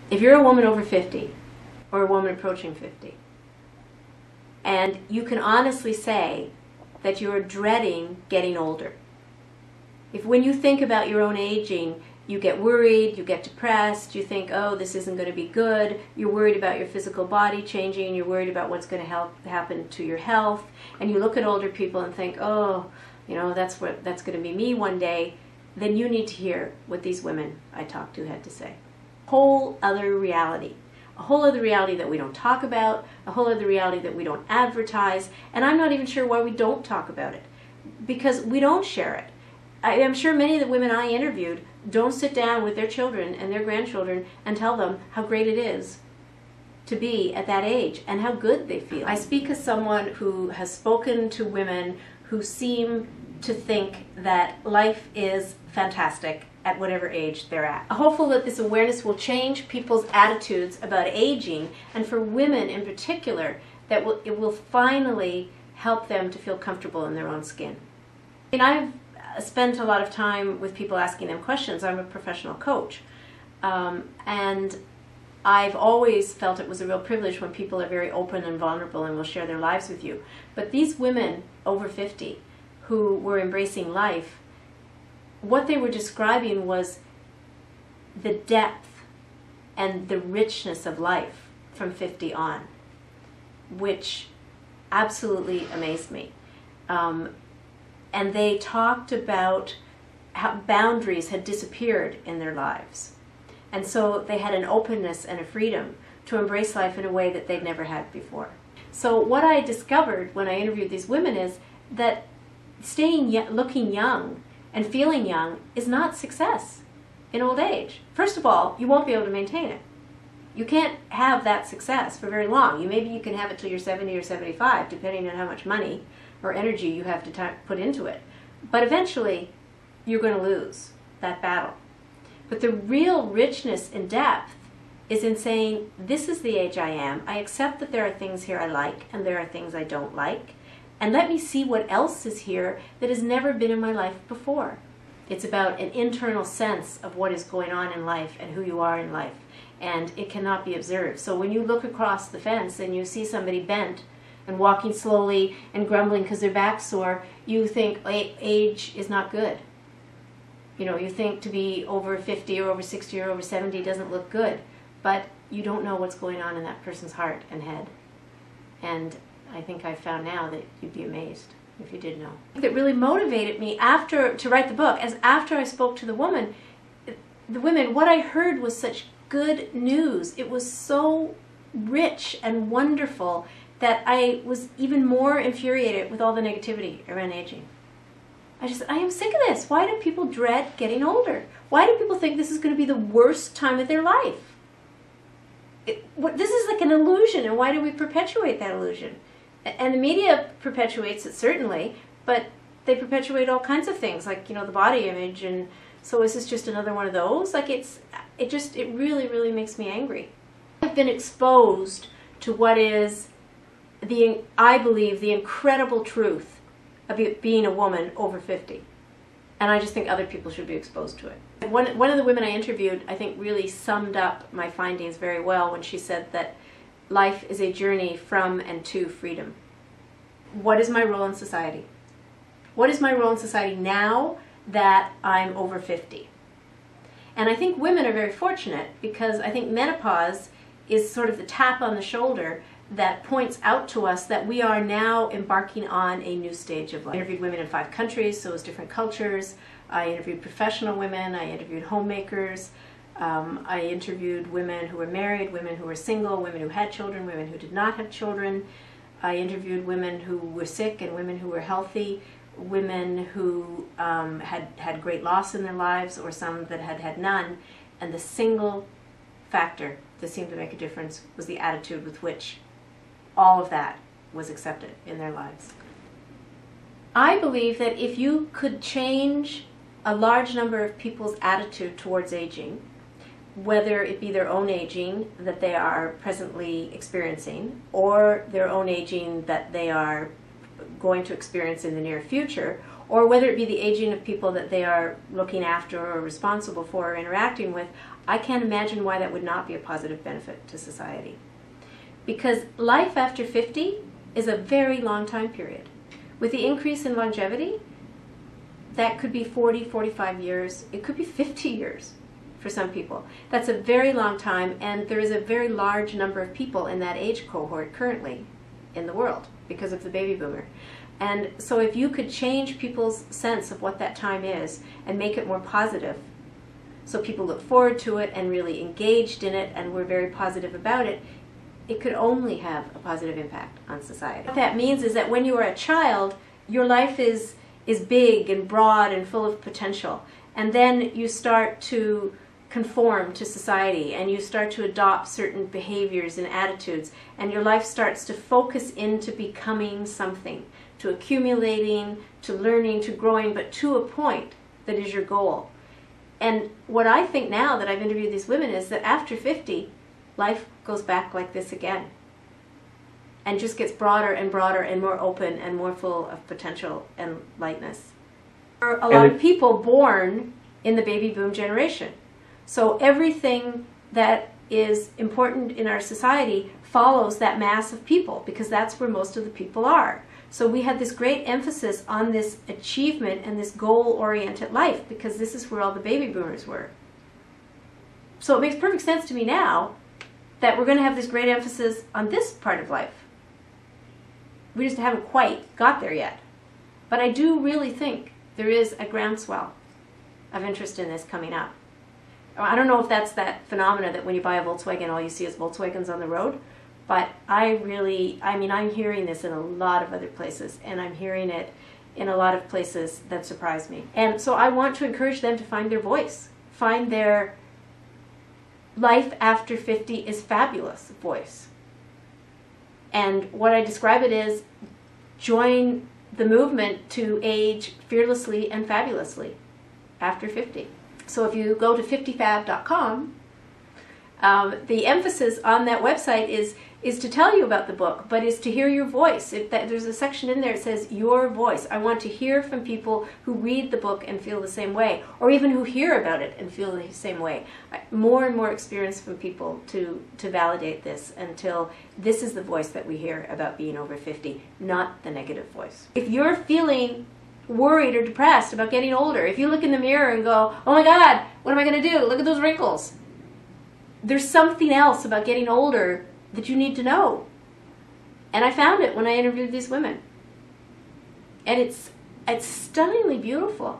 If you're a woman over 50 or a woman approaching 50, and you can honestly say that you're dreading getting older, if when you think about your own aging, you get worried, you get depressed, you think, oh, this isn't going to be good, you're worried about your physical body changing, you're worried about what's going to happen to your health, and you look at older people and think, oh, that's going to be me one day, then you need to hear what these women I talked to had to say. Whole other reality. A whole other reality that we don't talk about, a whole other reality that we don't advertise, and I'm not even sure why we don't talk about it, because we don't share it. I'm sure many of the women I interviewed don't sit down with their children and their grandchildren and tell them how great it is to be at that age and how good they feel. I speak as someone who has spoken to women who seem to think that life is fantastic at whatever age they're at. I'm hopeful that this awareness will change people's attitudes about aging, and for women in particular, that it will finally help them to feel comfortable in their own skin. And I've spent a lot of time with people asking them questions. I'm a professional coach, and I've always felt it was a real privilege when people are very open and vulnerable and will share their lives with you. But these women over 50 who were embracing life, what they were describing was the depth and the richness of life from 50 on, which absolutely amazed me. And they talked about how boundaries had disappeared in their lives. And so they had an openness and a freedom to embrace life in a way that they'd never had before. So what I discovered when I interviewed these women is that looking young and feeling young is not success in old age. First of all, you won't be able to maintain it. You can't have that success for very long. Maybe you can have it till you're 70 or 75, depending on how much money or energy you have to put into it. But eventually, you're going to lose that battle. But the real richness and depth is in saying, this is the age I am. I accept that there are things here I like and there are things I don't like. And let me see what else is here that has never been in my life before. It's about an internal sense of what is going on in life and who you are in life. And it cannot be observed. So when you look across the fence and you see somebody bent and walking slowly and grumbling because their back's sore, you think age is not good. You think to be over 50 or over 60 or over 70 doesn't look good, but you don't know what's going on in that person's heart and head. And I think I've found now that you'd be amazed if you did know. That really motivated me to write the book, as after I spoke to the women, what I heard was such good news. It was so rich and wonderful that I was even more infuriated with all the negativity around aging. I am sick of this. Why do people dread getting older? Why do people think this is going to be the worst time of their life? This is like an illusion, and why do we perpetuate that illusion? And the media perpetuates it, certainly, but they perpetuate all kinds of things, like, the body image, and so is this just another one of those? Like, it really, really makes me angry. I've been exposed to what is, I believe, the incredible truth of being a woman over 50. And I just think other people should be exposed to it. One of the women I interviewed, I think, really summed up my findings very well when she said that life is a journey from and to freedom. What is my role in society? What is my role in society now that I'm over 50? And I think women are very fortunate, because I think menopause is sort of the tap on the shoulder that points out to us that we are now embarking on a new stage of life. I interviewed women in 5 countries, so it was different cultures. I interviewed professional women, I interviewed homemakers, I interviewed women who were married, women who were single, women who had children, women who did not have children. I interviewed women who were sick and women who were healthy, women who had great loss in their lives, or some that had none. And the single factor that seemed to make a difference was the attitude with which all of that was accepted in their lives. I believe that if you could change a large number of people's attitude towards aging, whether it be their own aging that they are presently experiencing, or their own aging that they are going to experience in the near future, or whether it be the aging of people that they are looking after or responsible for or interacting with, I can't imagine why that would not be a positive benefit to society. Because life after 50 is a very long time period. With the increase in longevity, that could be 40, 45 years. It could be 50 years for some people. That's a very long time, and there is a very large number of people in that age cohort currently in the world because of the baby boomer. And so if you could change people's sense of what that time is and make it more positive, so people look forward to it and really engaged in it and were very positive about it, it could only have a positive impact on society. What that means is that when you are a child, your life is big and broad and full of potential. And then you start to conform to society and you start to adopt certain behaviors and attitudes, and your life starts to focus into becoming something, to accumulating, to learning, to growing, but to a point that is your goal. And what I think now that I've interviewed these women is that after 50, life goes back like this again and just gets broader and broader and more open and more full of potential and lightness. There are a lot of people born in the baby boom generation. So everything that is important in our society follows that mass of people because that's where most of the people are. So we had this great emphasis on this achievement and this goal-oriented life because this is where all the baby boomers were. So it makes perfect sense to me now that we're going to have this great emphasis on this part of life. We just haven't quite got there yet. But I do really think there is a groundswell of interest in this coming up. I don't know if that's that phenomena that when you buy a Volkswagen, all you see is Volkswagens on the road. But I'm hearing this in a lot of other places, and I'm hearing it in a lot of places that surprise me. And so I want to encourage them to find their voice, find their life after 50 is fabulous voice. And what I describe it is join the movement to age fearlessly and fabulously after 50. So if you go to 50fab.com, the emphasis on that website is to tell you about the book, but is to hear your voice. There's a section in there that says your voice. I want to hear from people who read the book and feel the same way, or even who hear about it and feel the same way. More and more experience from people to validate this until this is the voice that we hear about being over 50, not the negative voice. If you're feeling worried or depressed about getting older, if you look in the mirror and go, oh my God, what am I going to do? Look at those wrinkles. There's something else about getting older that you need to know. And I found it when I interviewed these women. And it's stunningly beautiful.